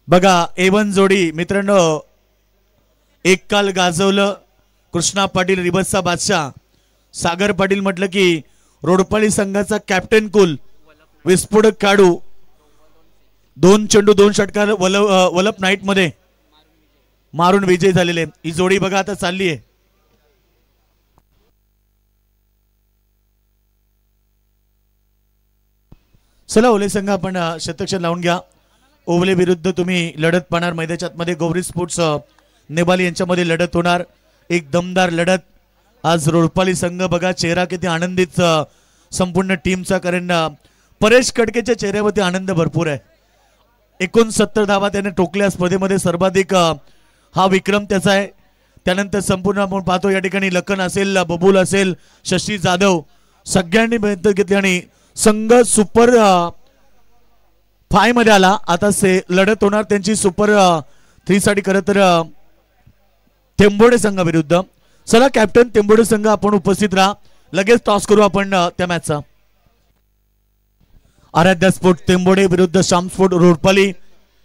बघा A1 जोडी मित्रांनो, एक काल गाजवलं कृष्णा पाटील रिबसचा बादशाह. सागर पाटील म्हटलं की रोडपाळी संघाचा कॅप्टन कुल विस्फोटक काढू. 2 चेंडू 2 षटकार वलप नाईट मध्ये मारून विजय झालेले. ही जोडी बघा आता चालली आहे. चला ओले संघ आपण शतक्षण लावून घ्या. ओवले विरुद्ध तुम्ही लढत पाहणार मैदानाच्या मध्ये. गौरी स्पोर्ट्स नेबाली यांच्यामध्ये लढत होणार. एक दमदार लढत. आज रोडपाली संघ बघा चेहरा किती आनंदित संपूर्ण टीमचा, कारण परेश कडकेच्या चेहऱ्यावरती आनंद भरपूर आहे. 69 धावा त्याने टोकल्या स्पर्धेमध्ये, सर्वाधिक हा विक्रम त्याचा आहे. त्यानंतर संपूर्ण आपण पाहतो या ठिकाणी लखन असेल, बबूल असेल, शशी जाधव सगळ्यांनी मेहनत घेतली आणि संघ सुपर 5 मध्ये आला. आता लढत होणार त्यांची सुपर 3 साठी. खरं तर तेंबोडे संघ विरुद्ध. चला कॅप्टन तेंबोडे संघ आपण उपस्थित राहा. लगेच टॉस करू आपण त्या मॅचचा. आराध्या स्पोर्ट तेंबोडे विरुद्ध श्याम स्पोर्ट रोडपाली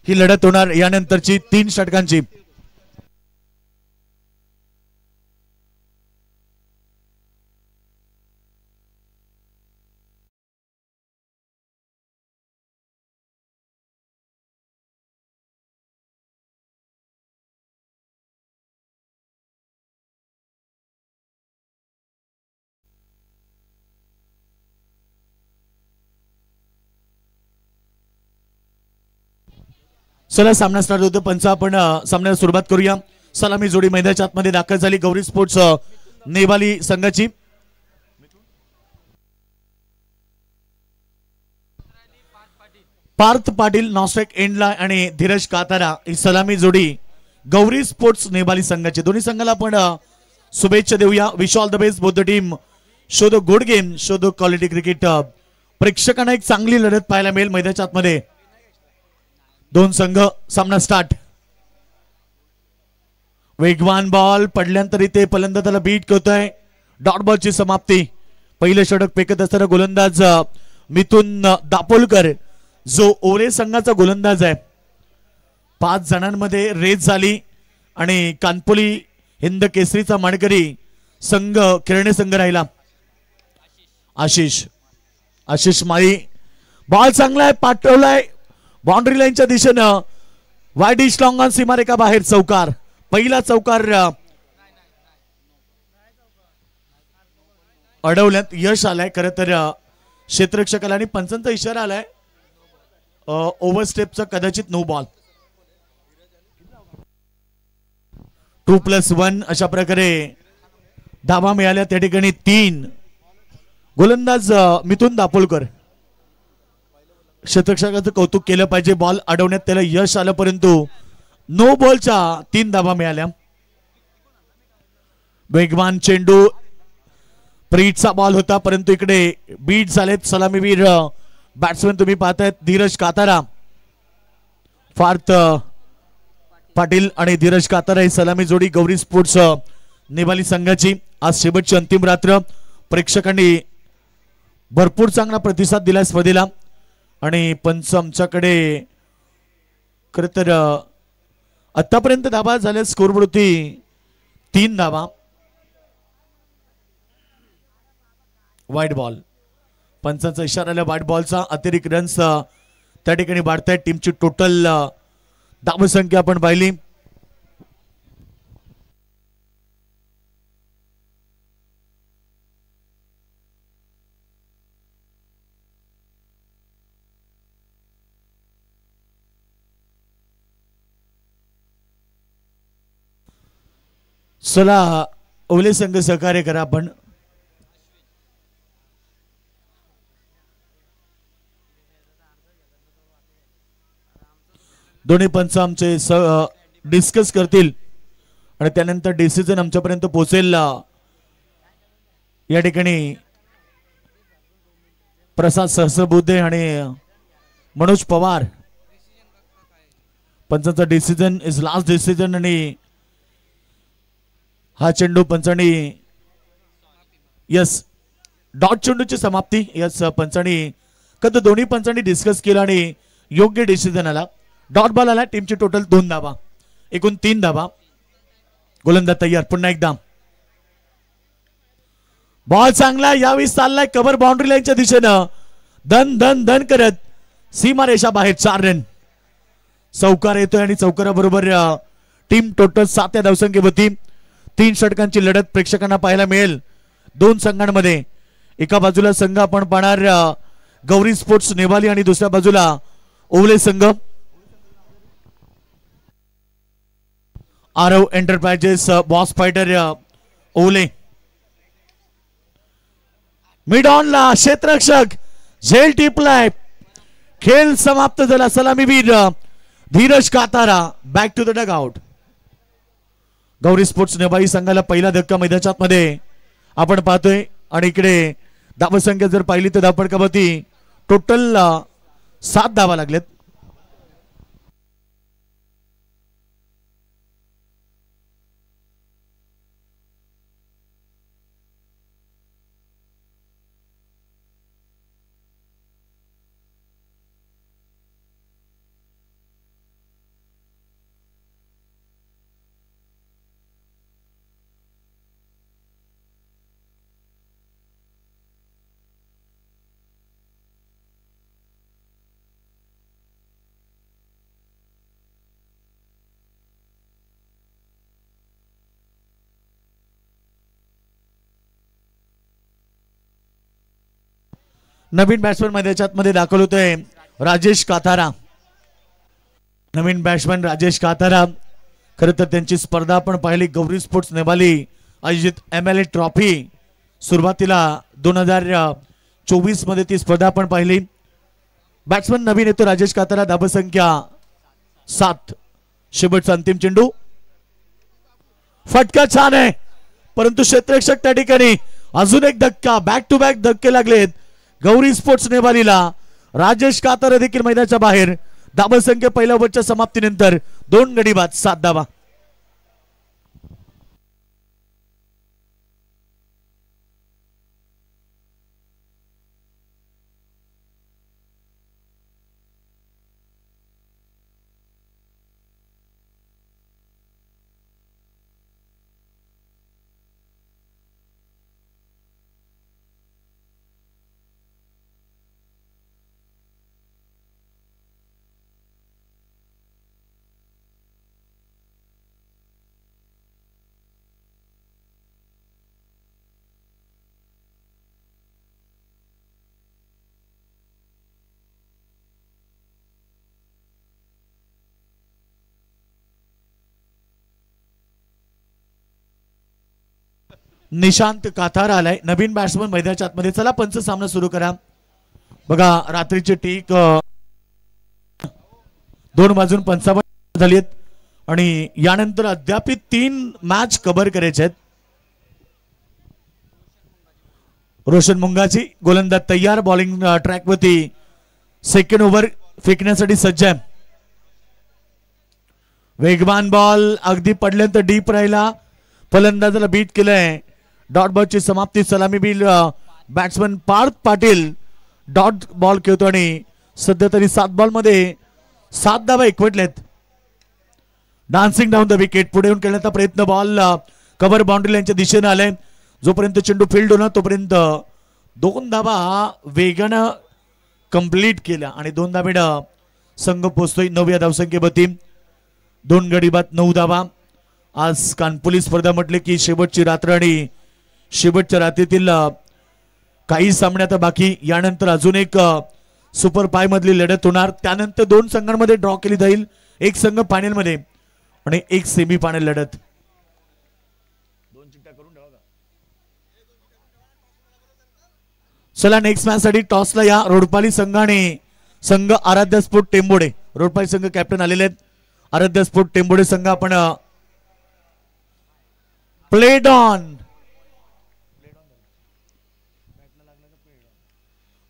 ही लढत होणार यानंतरची 3 षटकांची. चला सामना स्टार्ट होतो. पंच आपण सामन्याला सुरुवात करूया. सलामी जोडी मैदानाच्या आतमध्ये दाखल झाली गौरी स्पोर्ट्स नेवाली संघाची. पार्थ पाटील नॉस्ट्रेक एंडला आणि धीरज कातारा ही सलामी जोडी गौरी स्पोर्ट्स नेवाली संघाची. दोन्ही संघाला आपण शुभेच्छा देऊया. Wish all the best both the team. Show the good game, show the quality cricket. प्रेक्षकांना एक चांगली लढत पाहायला मिळेल मैदानाच्या आतमध्ये. 2 संघ. सामना स्टार्ट. वेगवान बॉल पडल्यानंतर इथे फलंदाज त्याला बीट करतोय. डॉट बॉलची समाप्ती. पहिलं षटक फेकत असताना गोलंदाज मिथुन दापोलकर जो ओरे संघाचा गोलंदाज आहे. 5 जणांमध्ये रेस झाली आणि कानपोली हिंद केसरीचा मानकरी संघ खेळणे संघ राहिला. आशिष माळी. बॉल चांगला आहे, पाठवलाय बाउंड्री लाईनच्या दिशेनं. वाईड डिश लॉंग ऑन सीमारेखा बाहेर. चौकार. पहिला चौकार अडवण्यात यश आलाय. खरं तर क्षेत्ररक्षकाला आणि पंचांचा इशारा आलाय ओव्हरस्टेपचा, कदाचित नो बॉल. 2+1 अशा प्रकारे धावा मिळाल्या. त्या ठिकाणी 3. गोलंदाज मिथुन दापोलकर. क्षेत्ररक्षकाचं कौतुक केलं पाहिजे. बॉल अडवण्यात त्याला यश आलं, परंतु नो बॉलच्या 3 धावा मिळाल्या. वेगवान चेंडू प्रीटचा बॉल होता, परंतु इकडे बीट झालेत सलामीवीर बॅट्समॅन तुम्ही पाहतायत धीरज कातारा. पार्थ पाटील आणि धीरज कातारा ही सलामी जोडी गौरी स्पोर्ट्स नेवाली संघाची. आज शेवटची अंतिम रात्र. प्रेक्षकांनी भरपूर चांगला प्रतिसाद दिला स्पर्धेला आणि पंच आमच्याकडे खरं तर आतापर्यंत धावा झाल्या स्कोरवरती 3 धावा. White ball. पंचांचा इशारा आला वाईट बॉलचा. अतिरिक्त रन्स त्या ठिकाणी वाढतायत. टीमची टोटल धावसंख्या आपण पाहिली. चला ओले संघ सहकार्य करा आपण. दोन्ही पंच आमचे डिस्कस करतील आणि त्यानंतर डिसिजन आमच्यापर्यंत पोहोचेल. या ठिकाणी प्रसाद सहस्रबुद्धे आणि मनोज पवार. पंचांचा डिसिजन इज लास्ट डिसिजन आणि हा चेंडू पंचांनी यस डॉट चेंडूची समाप्ती. यस पंचांनी कधी दोन्ही पंचांनी डिस्कस केलं आणि योग्य डिसिजन आला. डॉट बॉल आला. टीमची टोटल 2 धावा, एकूण 3 धावा. गोलंदाज तयार. पुन्हा एकदा बॉल चांगला यावेळी चाललाय कव्हर बाउंड्री लाईनच्या दिशेनं. धन धन धन करत सीमारेषा बाहेर. 4 रन. चौकार येतोय आणि चौकाराबरोबर टीम टोटल 7 या धावसंख्येवरती. 3 षटकांची लढत प्रेक्षकांना पाहायला मिळेल. 2 संघांमध्ये. एका बाजूला संघ आपण पाहणार गौरी स्पोर्ट्स नेवाली आणि दुसऱ्या बाजूला ओवले संघ आरव एंटरप्राइजेस बॉस फायटर ओवले. मिड ऑनला क्षेत्ररक्षक झेल टिपलाय. खेळ समाप्त झाला. सलामीवीर Dheeraj Katara back to the dugout. Gauri sports नेवाली संघाला पहिला धक्का मैदानात मध्ये आपण पाहतोय आणि इकडे धावसंख्या जर पाहिली तर धावपडकावरती टोटल 7 धावा लागलेत. नवीन बॅट्समन मैदानात दाखल होतोय राजेश कातारा. नवीन बॅट्समन राजेश कातारा. खरं तर त्यांची स्पर्धा आपण पाहिली गौरी स्पोर्ट्स नेवाली आयोजित MLA ट्रॉफी. सुरुवातीला 2024 मध्ये ती स्पर्धा आपण पाहिली. बॅट्समन नवीन येतो राजेश कातारा. धावसंख्या 7. शेवटचा अंतिम चेंडू. फटका छान आहे परंतु क्षेत्ररक्षक त्या ठिकाणी. अजून एक धक्का. बॅक टू बॅक धक्के लागलेत गौरी स्पोर्ट्स नेवालीला. राजेश कातारा देखील मैदानाच्या बाहेर. धावसंख्या पहिल्या ओव्हरच्या समाप्तीनंतर 2 गडी बाद 7 धावा. निशांत कातार आलाय. नवीन बॅट्समन मैदानाच्या आतमध्ये. चला पंच सामना सुरू करा. बघा रात्रीचे टीक 2:55 झाली आहेत आणि यानंतर अद्याप 3 मॅच कव्हर करायचे आहेत. रोशन मुंगाची गोलंदाज तयार. बॉलिंग ट्रॅक वरती. सेकंड ओव्हर फेकण्यासाठी सज्ज आहे. वेगवान बॉल अगदी पडल्यानंतर डीप राहिला. फलंदाजाला बीट केलंय. डॉट बॉलची समाप्ती. सलामी बिल batsman Parth Patil dot ball खेळतो आणि सध्या तरी 7 बॉल मध्ये 7 धावा एकवटल्यात. Dancing down the wicket. पुढे येऊन खेळण्याचा प्रयत्न. बॉल कव्हर बाउंड्री लाईनच्या दिशेने आलाय. जोपर्यंत चेंडू फील्ड होणार तोपर्यंत 2 धावा वेगानं कंप्लीट केल्या आणि 2 धावेनं संघ पोहोचतोय 9 या धावसंख्येवरती. 2 गडी बाद 9 धावा. आज कानपुली स्पर्धा म्हटले की शेवटची रात्र आणि शेवटच्या रात्रीतील काही सामने आता बाकी. यानंतर अजून एक सुपर 5 मधली लढत होणार. त्यानंतर 2 संघांमध्ये ड्रॉ केली जाईल. एक संघ फायनल मध्ये आणि एक सेमी फायनल लढत. चला नेक्स्ट मॅच साठी टॉसला या. रोडपाली संघ आणि संघ आराध्य स्पोर्ट टेंबोडे. रोडपाली संघ कॅप्टन आलेले आहेत. आराध्य स्पोर्ट टेंबोडे संघ आपण played on.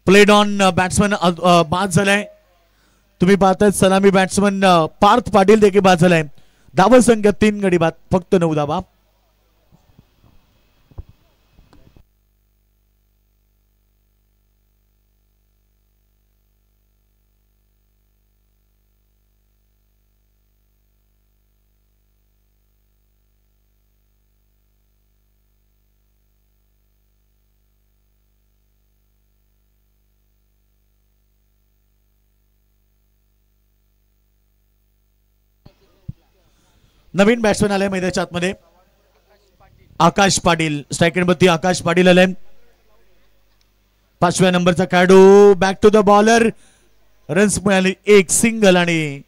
Played on batsman बाद झालाय. तुम्ही पाहताय सलामी बॅट्समन पार्थ पाटील देखील बाद झालाय. धावा संख्या 3 गडी बाद. फक्त 9 धावा. नवीन बॅट्समॅन आलाय मैदानाच्या आतमध्ये आकाश पाटील. स्ट्राईक रेटवरती आकाश पाटील आलाय. 5व्या नंबरचा खेळाडू back to the bowler. Runs मिळाली एक सिंगल आणि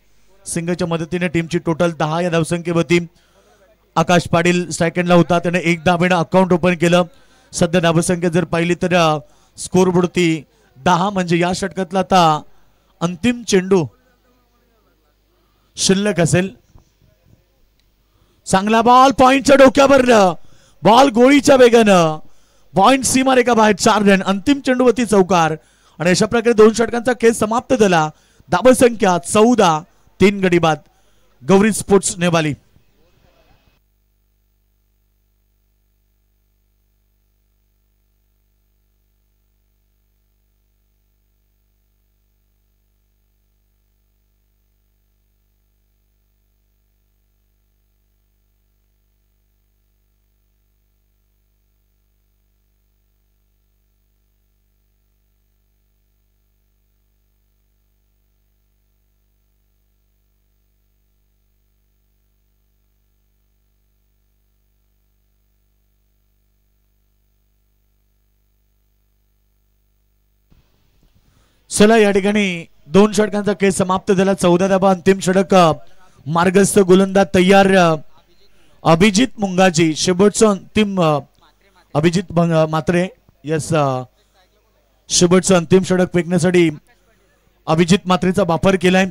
सिंगलच्या मदतीने टीमची टोटल 10 या धावसंख्येवरती. आकाश पाटील स्ट्राईक एंडला होता. त्याने एक धावेनं अकाउंट ओपन केलं. सध्या धावसंख्या जर पाहिली तर स्कोरबोर्डवरती 10 म्हणजे या षटकातला आता अंतिम चेंडू शिल्लक असेल. चांगला बॉल पॉइंटच्या डोक्यावर. बॉल गोळीच्या वेगानं पॉइंट सीमारेखा बाहेर 4 रन. अंतिम चेंडूवरती चौकार आणि अशा प्रकारे 2 षटकांचा खेळ समाप्त झाला. धावसंख्या 14. 3 गडी बाद. गौरी स्पोर्ट्स नेवाली. चला या ठिकाणी 2 षटकांचा खेळ समाप्त झाला. 14 धावा. अंतिम षटक मार्गस्थ गोलंदाज तयार. अभिजित मुंगाजी शेवटचं अंतिम अभिजित मात्रे यस शेवटचं अंतिम षटक फेकण्यासाठी अभिजित मात्रेचा वापर केलाय.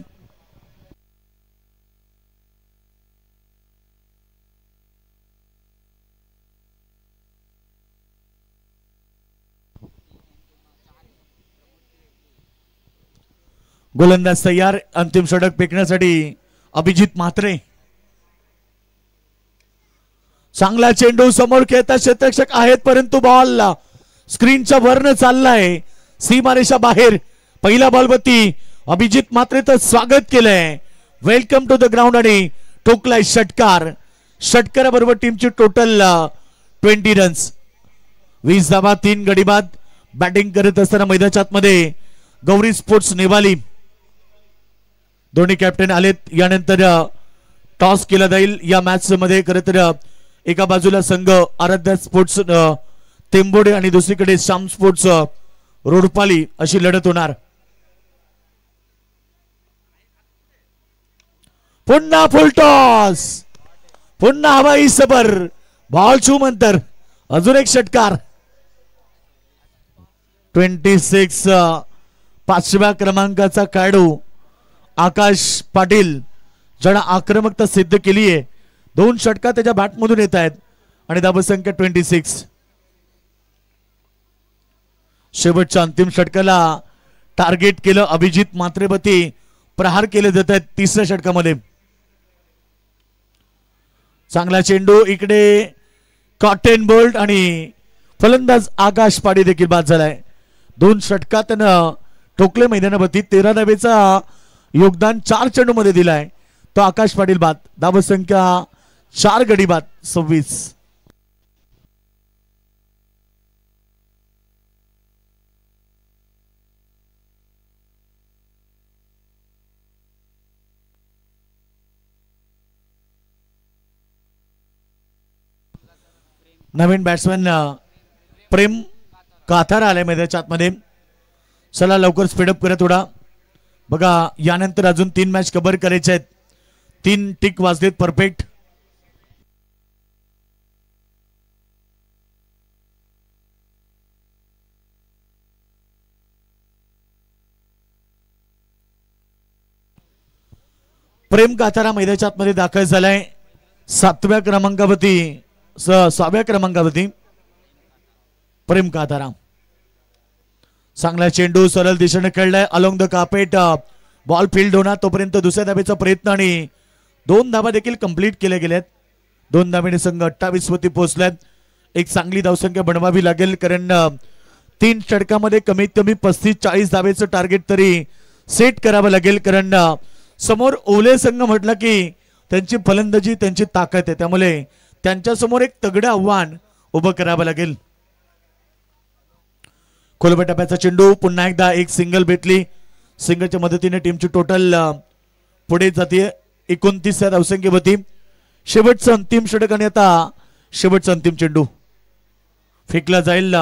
गोलंदाज तयार. अंतिम षटक फेकण्यासाठी अभिजित म्हात्रे. चांगला चेंडू समोर खेळता क्षेत्ररक्षक आहेत परंतु बॉल स्क्रीनच्या वरनं चाललाय सीमारेषा बाहेर. पहिल्या बॉलवरती अभिजित म्हात्रेचं स्वागत केलंय. वेलकम टू द ग्राउंड आणि ठोकलाय षटकार. षटकाराबरोबर टीमची टोटल 20 रन्स. 20 धावा. 3 गडी बाद. बॅटिंग करत असताना मैदानाच्या आतमध्ये गौरी स्पोर्ट्स नेवाली. दोन्ही कॅप्टन आलेत. यानंतर टॉस केला जाईल या मॅच मध्ये. खरं तर एका बाजूला संघ आराध्या स्पोर्ट्स तेंबोडे आणि दुसरीकडे श्याम स्पोर्ट्स रोडपाली अशी लढत होणार. पुन्हा फुल टॉस. पुन्हा हवाई सबर. बॉल छूम अंतर. अजून एक षटकार. 26 5व्या क्रमांकाचा खेळाडू आकाश पाटील ज्यानं आक्रमकता सिद्ध केली आहे. 2 षटका त्याच्या बॅटमधून येत आहेत आणि धावसंख्या 26. शेवटच्या अंतिम षटकाला टार्गेट केलं. अभिजित म्हात्रेवरती प्रहार केले जात आहेत 3ऱ्या षटकामध्ये. चांगला चेंडू इकडे कॉटन बोल्ट आणि फलंदाज आकाश पाटील देखील बाद झालाय. 2 षटकात त्यानं ठोकले मैदानावरती. 13 धावेचा योगदान 4 चेंडू मध्ये दिलाय तो आकाश पाटील बाद. धावसंख्या 4 गडी बाद. 26. नवीन बॅट्समॅन प्रेम काथारा आलाय मैदानाच्या आतमध्ये. चला लवकर स्पीडअप करा थोडा. बघा यानंतर अजून 3 मॅच कव्हर करायचे आहेत. 3 टिक वाजलेत परफेक्ट. प्रेम काथारा मैदानाच्या आतमध्ये दाखल झालाय. 7व्या क्रमांकावरती 6व्या क्रमांकावरती प्रेम काथारा. चांगला चेंडू सरळ दिशेने खेळलाय. Along the carpet. Ball field होणार तोपर्यंत दुसऱ्या धावेचा प्रयत्न आणि 2 धावा देखील कंप्लीट केल्या गेल्यात. 2 धावेने संघ 28 वरती पोहोचलाय. एक चांगली धावसंख्या बनवावी लागेल कारण 3 षटकामध्ये कमीत कमी 35-40 धावेचं टार्गेट तरी सेट करावं लागेल. कारण समोर ओले संघ म्हटलं की त्यांची फलंदाजी त्यांची ताकद आहे. त्यामुळे त्यांच्या समोर एक तगडं आव्हान उभं करावं लागेल. खोलवर टप्प्याचा चेंडू. पुन्हा एकदा एक सिंगल भेटली. सिंगलच्या मदतीने टीमची टोटल पुढे जाते 29 धावसंख्येवरती. शेवटचं अंतिम षटक आणि आता शेवटचा अंतिम चेंडू फेकला जाईल.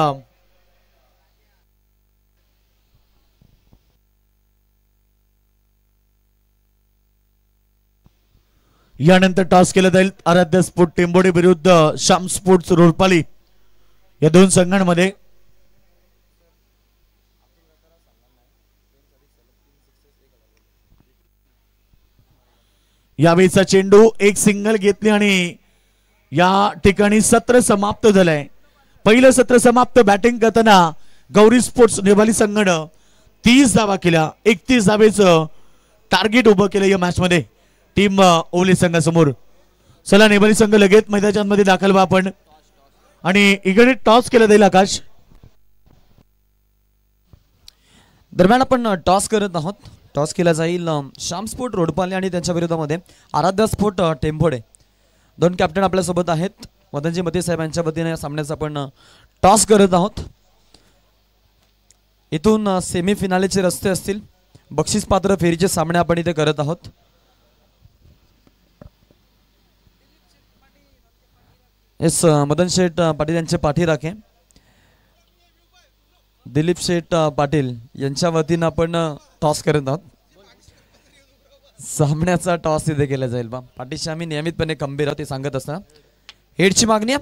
यानंतर टॉस केला जाईल आराध्य स्पोर्ट टेंबोडे विरुद्ध श्याम स्पोर्ट्स रोडपाली या दोन संघांमध्ये. यावेळीचा चेंडू एक सिंगल घेतली आणि या ठिकाणी सत्र समाप्त झालंय. पहिलं सत्र समाप्त बॅटिंग करताना गौरी स्पोर्ट्स नेवाली संघानं 30 धावा केल्या. 31 धावेचं टार्गेट उभं केलं या मॅच मध्ये टीम ओवले संघासमोर. चला नेवाली संघ लगेच मैदानामध्ये दाखल व्हा आपण आणि इकडे टॉस केला जाईल. आकाश दरम्यान आपण टॉस करत आहोत. टॉस केला जाईल श्याम स्पोर्ट रोडपाले आणि त्यांच्या विरोधामध्ये आराध्या स्पोर्ट टेंभोडे. दोन कॅप्टन आपल्यासोबत आहेत. मदनजी मते साहेब यांच्या वतीने या सामन्याचा आपण टॉस करत आहोत. इथून सेमीफिनालेचे रस्ते असतील. बक्षीस पात्र फेरीचे सामने आपण इथे करत आहोत. एस मदन शेठ पाटील यांचे पाठीराखे दिलीप शेठ पाटील यांच्या वतीनं आपण टॉस करत आहोत. सामन्याचा टॉस इथे केला जाईल. पाठीशी आम्ही नियमितपणे खंबीर आहोत ते सांगत असताना हेडची मागणी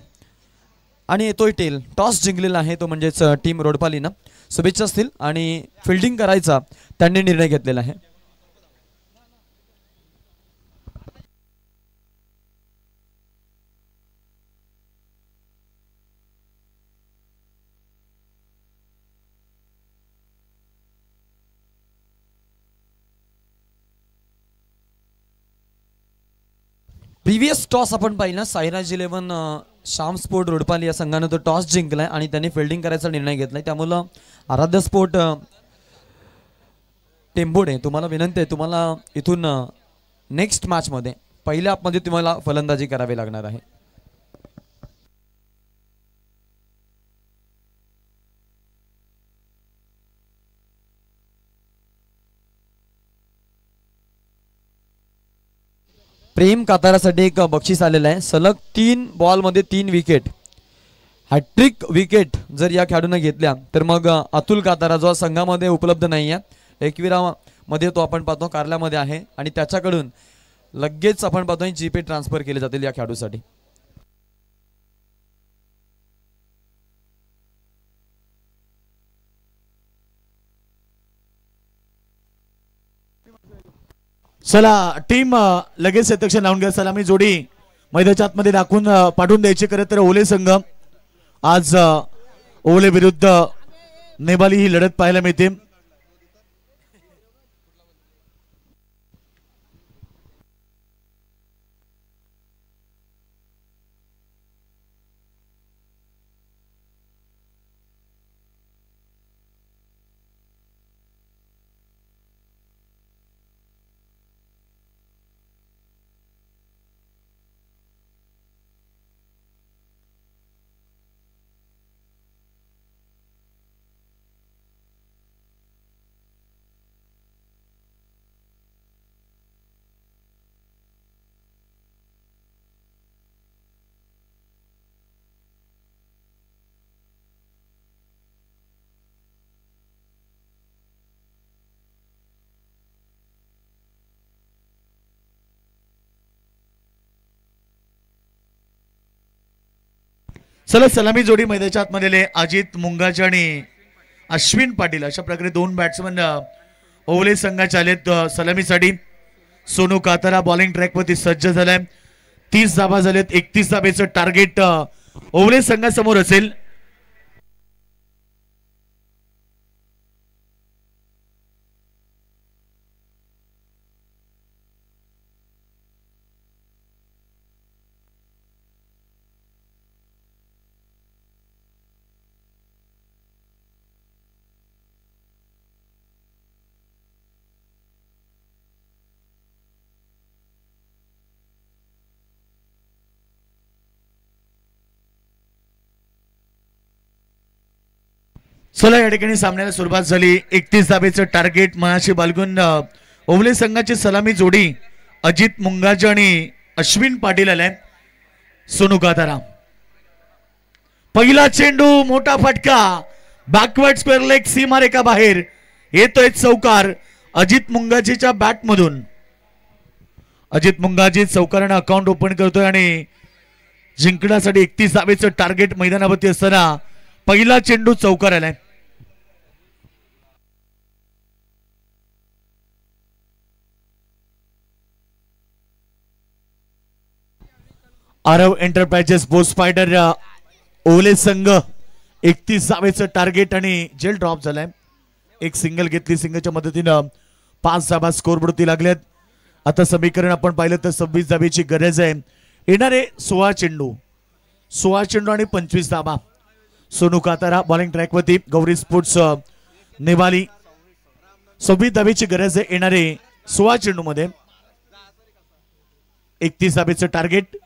आणि येतोय टेल. टॉस जिंकलेला आहे तो म्हणजेच टीम रोडपालीनं. शुभेच्छा असतील आणि फिल्डिंग करायचा त्यांनी निर्णय घेतलेला आहे. प्रिव्हियस टॉस आपण पाहिलं साईराज 11 श्याम स्पोर्ट रोडपाली या संघाने तो टॉस जिंकलाय आणि त्यांनी फिल्डिंग करायचा निर्णय घेतलाय. त्यामुळं आराध्य स्पोर्ट टेंभोडे तुम्हाला विनंती आहे, तुम्हाला इथून नेक्स्ट मॅच मध्ये पहिल्या हाफमध्ये तुम्हाला फलंदाजी करावी लागणार आहे. प्रेम कातारासाठी एक बक्षीस आलेलं आहे. सलग 3 बॉलमध्ये 3 विकेट, हॅट्रिक विकेट जर या खेळाडूने घेतल्या तर मग अतुल कातारा जो संघामध्ये उपलब्ध नाही आहे, एकविरामध्ये तो आपण पाहतो कारल्यामध्ये आहे आणि त्याच्याकडून लगेच आपण पाहतो जीपे ट्रान्सफर केले जातील या खेळाडूसाठी. चला टीम लगेच सेक्शन लावून घ्या. सलामी जोडी मैदानाच्या आतमध्ये दाखवून पाठवून द्यायची. खरं तर ओले संघ आज ओले विरुद्ध नेवाली ही लढत पाहायला मिळते. चला सलामी जोडी मैदानाच्या आतमध्ये अजित मुंगाचे आणि अश्विन पाटील अशा प्रकारे 2 बॅट्समन ओवले संघाचे आलेत सलामीसाठी. सोनू कातारा बॉलिंग ट्रॅक वरती सज्ज झालाय. 30 धावा झालेत. 31 धावेचं टार्गेट ओवले संघासमोर असेल. चला या ठिकाणी सामन्याला सुरुवात झाली. 31 धावेचं टार्गेट मनाशी बाळगून ओवले संघाची सलामी जोडी अजित मुंगाजे आणि अश्विन पाटील आलाय सोनू कातारा. पहिला चेंडू मोठा फटका बॅकवर्ड स्क्वेअर लेग सीमारेखा बाहेर येतोय चौकार अजित मुंगाजीच्या बॅट मधून. अजित मुंगाजी चौकारानं अकाउंट ओपन करतोय आणि जिंकण्यासाठी 31 धावेचं टार्गेट मैदानावरती असताना पहिला चेंडू चौकार आलाय. आरव एंटरप्राइजेस बोस स्पायडर ओले संघ 31 धावेचं टार्गेट आणि जेल ड्रॉप झालाय. एक सिंगल घेतली, सिंगलच्या मदतीनं 5 धावा स्कोरबोर्डवरती लागल्यात. आता समीकरण आपण पाहिलं तर 26 धावेची गरज आहे. येणारे 16 चेंडू आणि 25 धावा. सोनू कातारा बॉलिंग ट्रॅकवरती गौरी स्पोर्ट्स नेवाली 26 धावेची गरज आहे. येणारे 16 चेंडू मध्ये 31 धावेचं टार्गेट.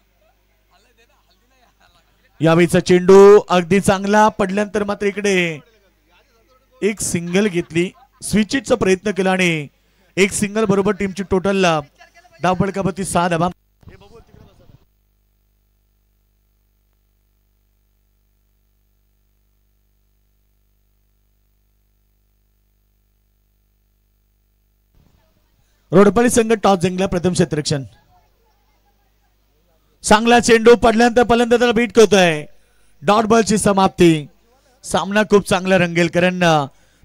यावेळीचा चेंडू अगदी चांगला पडल्यानंतर मात्र इकडे एक सिंगल घेतली, स्विचिटचा प्रयत्न केला आणि एक सिंगल बरोबर टीमची टोटल धावपळकावरती 6 धावा. रोडपळी संघ टॉस जिंकला. प्रथम क्षेत्ररक्षण. चांगला चेंडू पडल्यानंतर पहिल्यांदा त्याला बीट करतोय. डॉट बॉलची समाप्ती. सामना खूप चांगला रंगेल कारण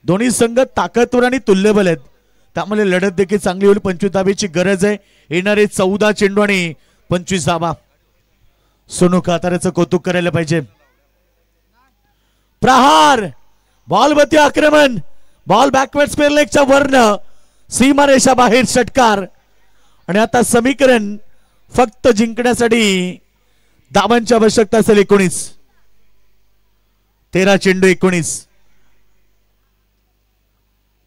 दोन्ही संघ ताकदवर आणि तुल्यबल आहेत, त्यामुळे लढत देखील चांगली होईल. 25 धावेची गरज आहे. येणारे 14 चेंडू आणि 25 धावा. सोनू काताराचं कौतुक करायला पाहिजे. प्रहार बॉलवरती आक्रमण. बॉल बॅकवर्ड स्क्वेअर लेगच्या वरनं सीमारेषा बाहेर षटकार. आणि आता समीकरण फक्त जिंकण्यासाठी धावांची आवश्यकता असेल 19. 13 चेंडू 19.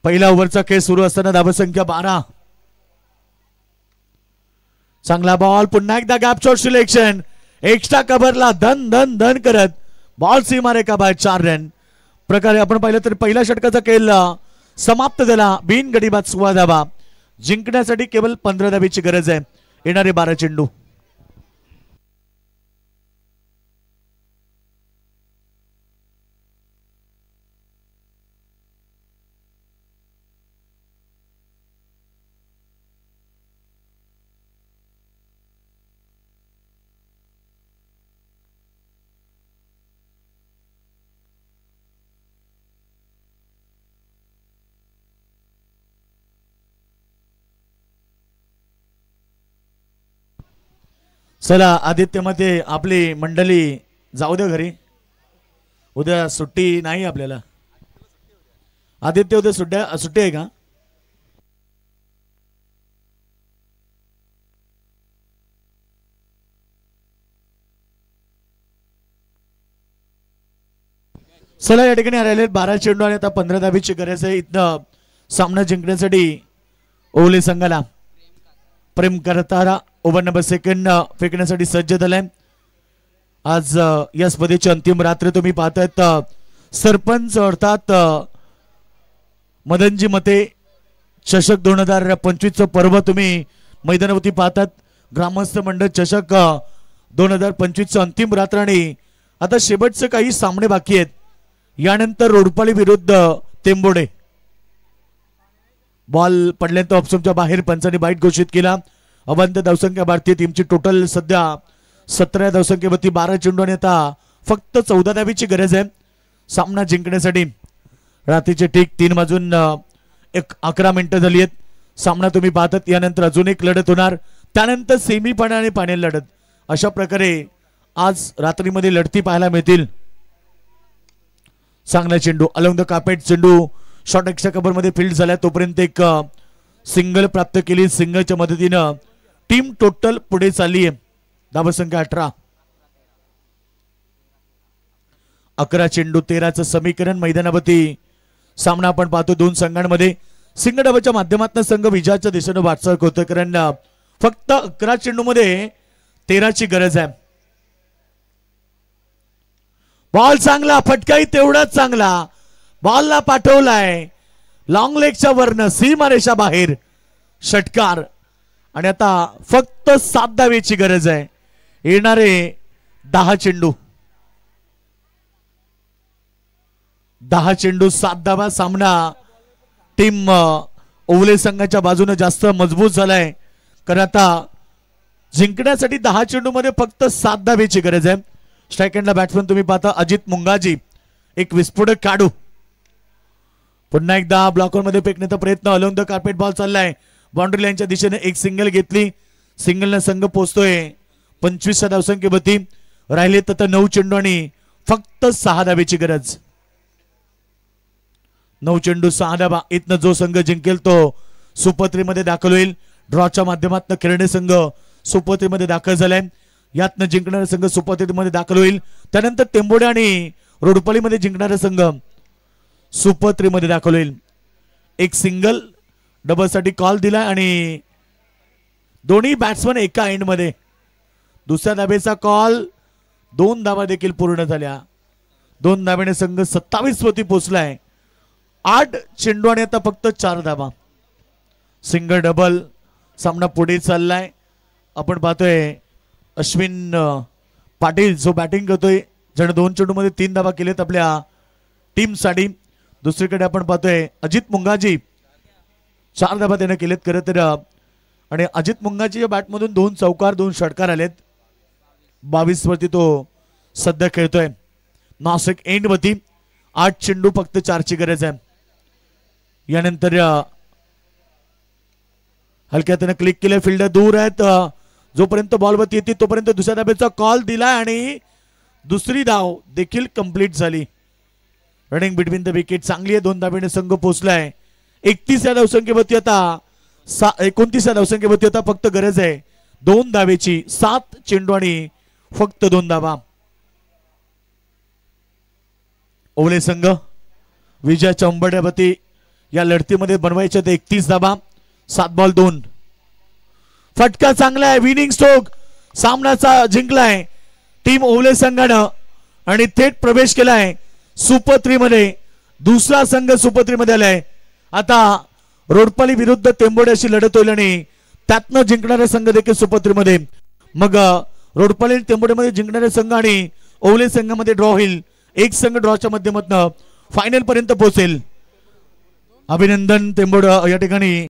पहिला ओव्हरचा खेळ सुरू असताना धावसंख्या 12. चांगला बॉल. पुन्हा एकदा गॅप शॉट सिलेक्शन. एक्स्ट्रा कव्हरला धन धन धन करत बॉल सीमारेखा बाहेर 4 रन. प्रकारे आपण पाहिलं तर पहिल्या षटकाचा खेळ समाप्त झाला. बिन गडीबाद 16 धावा. जिंकण्यासाठी केवळ 15 धावेची गरज आहे. येणारे 12 चेंडू. चला आदित्य मध्ये आपली मंडळी जाऊ द्या घरी. उद्या सुट्टी नाही आपल्याला. आदित्य उद्या सुट्टी आहे का? चला या ठिकाणी राहिले 12 चेंडू आणि आता 15 धावेची गरज आहे. इथं सामना जिंकण्यासाठी ओवले संघाला. प्रेम करतारा ओव्हर नंबर 2 फेकण्यासाठी सज्ज झालाय. आज या स्पर्धेची अंतिम रात्र तुम्ही पाहतायत. सरपंच अर्थात मदनजी मते चषक 2025 पर्व तुम्ही मैदानावरती पाहतात. ग्रामस्थ मंडळ चषक 2025 अंतिम रात्र आणि आता शेवटचे काही सामने बाकी आहेत. यानंतर रोडपाळी विरुद्ध तेंबोडे. बॉल पडल्यानंतर ऑप्शनच्या बाहेर पंचांनी बाईट घोषित केला. अवंत धावसंख्या भारतीय टीमची टोटल सध्या 17 धावसंख्येवरती 12 चेंडू आणि आता फक्त 14 धावेची गरज आहे सामना जिंकण्यासाठी. रात्रीचे ठीक 3 वाजून 11 मिनिटं झाली आहेत. सामना तुम्ही पाहतात. यानंतर अजून एक लढत होणार, त्यानंतर सेमी फायनल आणि फायनल लढत. अशा प्रकारे आज रात्रीमध्ये लढती पाहायला मिळतील. चांगला चेंडू अलॉंग द कार्पेट. चेंडू शॉर्ट एक्स्ट्रा कव्हर मध्ये फील्ड झाला. तोपर्यंत एक सिंगल प्राप्त केली. सिंगलच्या मदतीनं टीम टोटल पुढे चालली आहे. धावसंख्या 18. 11 चेंडू 13चं समीकरण मैदानावरती सामना आपण पाहतो दोन संघांमध्ये. सिंगडावाच्या माध्यमातून संघ विजयाच्या दिशेने वाटचाल करतोय कारण फक्त 11 चेंडू मध्ये 13ची गरज आहे. बॉल चांगला, फटकाही तेवढाच चांगला. बॉलला पाठवलाय लॉंग लेगच्या वरनं सीमारेषा बाहेर षटकार. आणि आता फक्त 7 धावेची गरज आहे. येणारे 10 चेंडू 7 धावा. सामना टीम ओवले संघाच्या बाजूने जास्त मजबूत झालाय, कारण आता जिंकण्यासाठी 10 चेंडू मध्ये फक्त 7 धावेची गरज आहे. स्ट्राईक एंडला बॅट्समन तुम्ही पाहता अजित मुंगाजी, एक विस्फोटक काढू. पुन्हा एकदा ब्लॉकर मध्ये फेकण्याचा प्रयत्न, अलोंग द कार्पेट बॉल चाललाय बाउंड्री लाईनच्या दिशेने. एक सिंगल घेतली, सिंगलने संघ पोहोचतोय 25 धावसंख्येवरती. राहिले तर 9 चेंडू आणि फक्त 6 धावेची गरज. 9 चेंडू 6 धावा. इथनं जो संघ जिंकेल तो सुपर 3 मध्ये दाखल होईल. ड्रॉच्या माध्यमातून किरणे संघ सुपर 3 मध्ये दाखल झालाय. यातनं जिंकणारा संघ सुपर 3 मध्ये दाखल होईल. त्यानंतर टेंबोडे आणि रोडपली मध्ये जिंकणारा संघ सुपर 3 मध्ये दाखल होईल. एक सिंगल डबल साठी कॉल दिला आणि दोन्ही बॅट्समन एका एंड मध्ये. दुसऱ्या धावेचा कॉल, 2 धावा देखील पूर्ण झाल्या. 2 धावेने संघ 27 वरती पोहोचलाय. 8 चेंडू आणि आता फक्त 4 धावा. सिंगल डबल सामना पुढे चाललाय. आपण पाहतोय अश्विन पाटील जो बॅटिंग करतोय, ज्याने 2 चेंडू मध्ये 3 धावा केलेत आपल्या टीम साठी. दुसरीकडे आपण पाहतोय अजित मुंगाजी 4 धावा त्याने केलेत खरं तर. आणि अजित मुंगाजी बॅट मधून 2 चौकार 2 षटकार आलेत. 22 वरती तो सध्या खेळतोय. नाशिक एंड वरती 8 चेंडू फक्त 4 ची गरज आहे. यानंतर हलक्या त्याने क्लिक केले, फिल्डर दूर आहेत. जोपर्यंत बॉलवरती येते तोपर्यंत दुसऱ्या धावेचा कॉल दिला आणि दुसरी धाव देखील कंप्लीट झाली. रनिंग बिटवीन द विकेट चांगली आहे. 2 धावेने संघ पोहोचलाय 31 धावसंख्येवरती. आता 29 धावसंख्येवरती आता फक्त गरज आहे 2 धावेची. 7 चेंडू आणि फक्त 2 धावा. ओवले संघ विजयाच्या उंबरठ्यावरती या लढतीमध्ये बनवायच्या 31 धावा. 7 बॉल 2. फटका चांगला आहे, विनिंग स्ट्रोक. सामनाचा जिंकलाय टीम ओवले संघानं आणि थेट प्रवेश केलाय सुपर 3 मध्ये. दुसरा संघ सुपर 3 मध्ये आलाय. आता रोडपाली विरुद्ध टेंबोडे अशी लढत होईल आणि त्यातनं जिंकणारा संघ देखील सुपर 3 मध्ये. मग रोडपाली आणि टेंबोडे मध्ये जिंकणारे संघ आणि ओवले संघामध्ये ड्रॉ होईल. एक संघ ड्रॉच्या माध्यमातून फायनल पर्यंत पोहोचेल. अभिनंदन टेंबोडे या ठिकाणी.